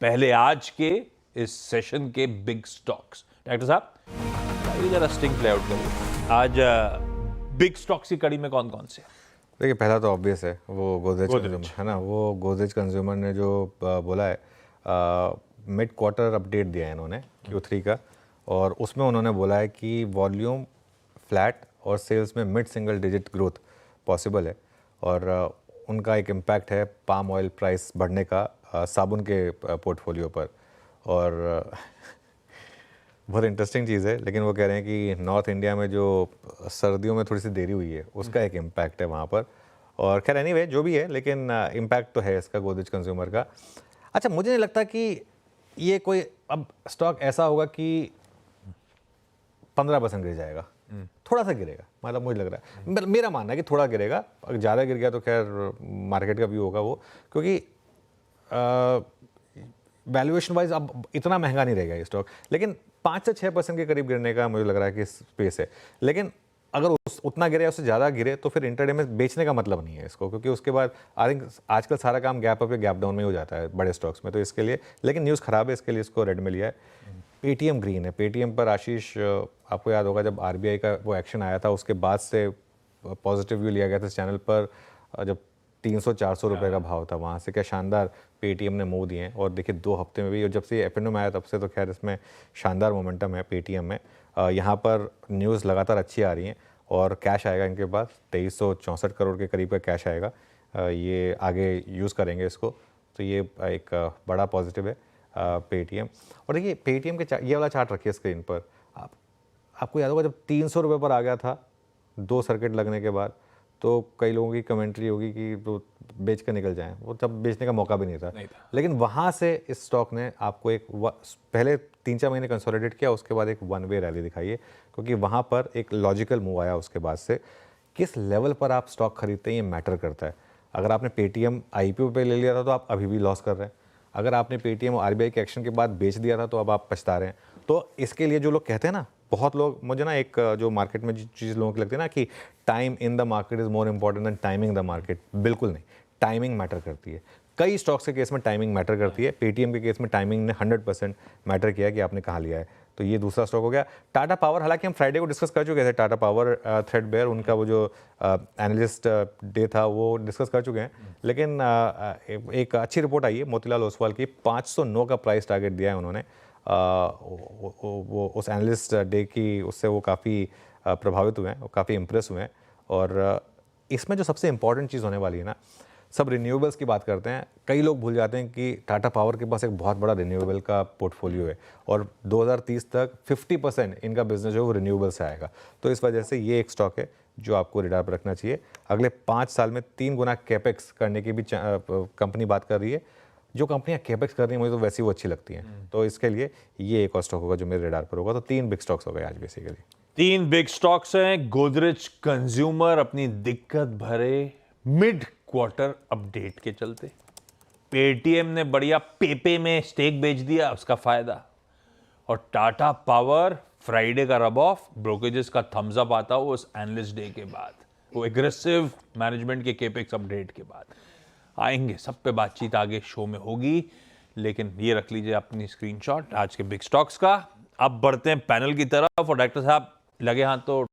पहले आज के इस सेशन के बिग स्टॉक्स। डॉक्टर साहब ये जरा स्टिंग प्ले आउट करिए, आज बिग स्टॉक्स की कड़ी में कौन कौन से? देखिए, पहला तो ऑब्वियस है वो गोदरेज कंज्यूमर है ना। वो गोदरेज कंज्यूमर ने जो बोला है, मिड क्वार्टर अपडेट दिया है इन्होंने Q3 का, और उसमें उन्होंने बोला है कि वॉल्यूम फ्लैट और सेल्स में mid single digit growth possible है। और उनका एक इम्पैक्ट है पाम ऑयल प्राइस बढ़ने का साबुन के पोर्टफोलियो पर। और बहुत इंटरेस्टिंग चीज़ है, लेकिन वो कह रहे हैं कि नॉर्थ इंडिया में जो सर्दियों में थोड़ी सी देरी हुई है उसका एक इम्पैक्ट है वहाँ पर। और खैर एनीवे जो भी है, लेकिन इम्पैक्ट तो है इसका गोदरेज कंज्यूमर का। अच्छा, मुझे नहीं लगता कि ये कोई अब स्टॉक ऐसा होगा कि 15% गिर जाएगा, थोड़ा सा गिरेगा, मतलब मुझे लग रहा है, मेरा मानना है कि थोड़ा गिरेगा। अगर ज़्यादा गिर गया तो खैर मार्केट का व्यू होगा वो, क्योंकि वैल्यूएशन वाइज अब इतना महंगा नहीं रहेगा ये स्टॉक, लेकिन 5 से 6% के करीब गिरने का मुझे लग रहा है कि स्पेस है। लेकिन अगर उतना गिरे या उससे ज़्यादा गिरे तो फिर इंटरडे में बेचने का मतलब नहीं है इसको, क्योंकि उसके बाद आई थिंक आजकल सारा काम गैप अप या गैप डाउन में हो जाता है बड़े स्टॉक्स में, तो इसके लिए। लेकिन न्यूज़ ख़राब है, इसके लिए इसको रेड में लिया है। पेटीएम ग्रीन है। पेटीएम पर आशीष, आपको याद होगा जब आरबीआई का वो एक्शन आया था उसके बाद से पॉजिटिव व्यू लिया गया था इस चैनल पर, जब 300-400 रुपये का भाव था, वहाँ से क्या शानदार पेटीएम ने मूव दिए हैं। और देखिए 2 हफ्ते में भी, और जब से एफ.एन.ओ में आया तब से तो खैर इसमें शानदार मोमेंटम है पेटीएम में। यहाँ पर न्यूज़ लगातार अच्छी आ रही हैं और कैश आएगा इनके पास, 2364 करोड़ के करीब का कैश आएगा। ये आगे यूज़ करेंगे इसको, तो ये एक बड़ा पॉजिटिव है पेटीएम। और देखिए पेटीएम के ये वाला चार्ट रखिए स्क्रीन पर, आपको याद होगा जब 300 रुपये पर आ गया था 2 सर्किट लगने के बाद, तो कई लोगों की कमेंट्री होगी कि तो बेच कर निकल जाएं, वो तब बेचने का मौका भी नहीं था। लेकिन वहाँ से इस स्टॉक ने आपको एक पहले 3-4 महीने कंसोलिडेट किया, उसके बाद एक वन वे रैली दिखाई है, क्योंकि वहाँ पर एक लॉजिकल मूव आया। उसके बाद से किस लेवल पर आप स्टॉक खरीदते हैं ये मैटर करता है। अगर आपने पेटीएम IPO पे ले लिया था तो आप अभी भी लॉस कर रहे हैं। अगर आपने पेटीएम और आरबीआई के एक्शन के बाद बेच दिया था तो अब आप पछता रहे हैं। तो इसके लिए जो लोग कहते हैं ना, बहुत लोग, मुझे ना एक जो मार्केट में चीज़ लोगों की लगती है ना कि time in the market is more important than timing the market, बिल्कुल नहीं, टाइमिंग मैटर करती है। कई स्टॉक्स के केस में टाइमिंग मैटर करती है, पेटीएम के केस में टाइमिंग ने 100% मैटर किया कि आपने कहाँ लिया है। तो ये दूसरा स्टॉक हो गया। टाटा पावर, हालांकि हम फ्राइडे को डिस्कस कर चुके थे टाटा पावर, थ्रेडबेयर, उनका वो जो एनालिस्ट डे था वो डिस्कस कर चुके हैं। लेकिन एक अच्छी रिपोर्ट आई है मोतीलाल ओसवाल की, 509 का प्राइस टारगेट दिया है उन्होंने। वो उस एनालिस्ट डे की उससे वो काफ़ी प्रभावित हुए हैं, वो काफ़ी इम्प्रेस हुए हैं। और इसमें जो सबसे इम्पॉर्टेंट चीज़ होने वाली है ना, सब रिन्यूएबल्स की बात करते हैं, कई लोग भूल जाते हैं कि टाटा पावर के पास एक बहुत बड़ा रिन्यूएबल का पोर्टफोलियो है और 2030 तक 50% इनका बिजनेस जो है वो रिन्यूएबल से आएगा। तो इस वजह से ये एक स्टॉक है जो आपको रिडार पर रखना चाहिए। अगले 5 साल में 3 गुना कैपेक्स करने की भी कंपनी बात कर रही है। जो कंपनियां कैपेक्स कर रही हैं मुझे तो वैसे ही वो अच्छी लगती हैं, तो इसके लिए ये एक और स्टॉक होगा जो मेरे रिडार पर होगा। तो 3 बिग स्टॉक्स हो गए आज बेसिकली। 3 बिग स्टॉक्स हैं। गोदरेज कंज्यूमर अपनी दिक्कत भरे मिड क्वार्टर अपडेट के चलते, पेटीएम ने बढ़िया पेपे में स्टेक बेच दिया, उसका फायदा, और टाटा पावर फ्राइडे का रब ऑफ, ब्रोकरेजेस का थम्स अप आता हो उस एनालिस्ट डे के बाद, वो एग्रेसिव मैनेजमेंट के केपेक्स अपडेट के बाद आएंगे। सब पे बातचीत आगे शो में होगी, लेकिन ये रख लीजिए अपनी स्क्रीनशॉट आज के बिग स्टॉक्स का। अब बढ़ते हैं पैनल की तरफ, और डॉक्टर साहब लगे हाथ तो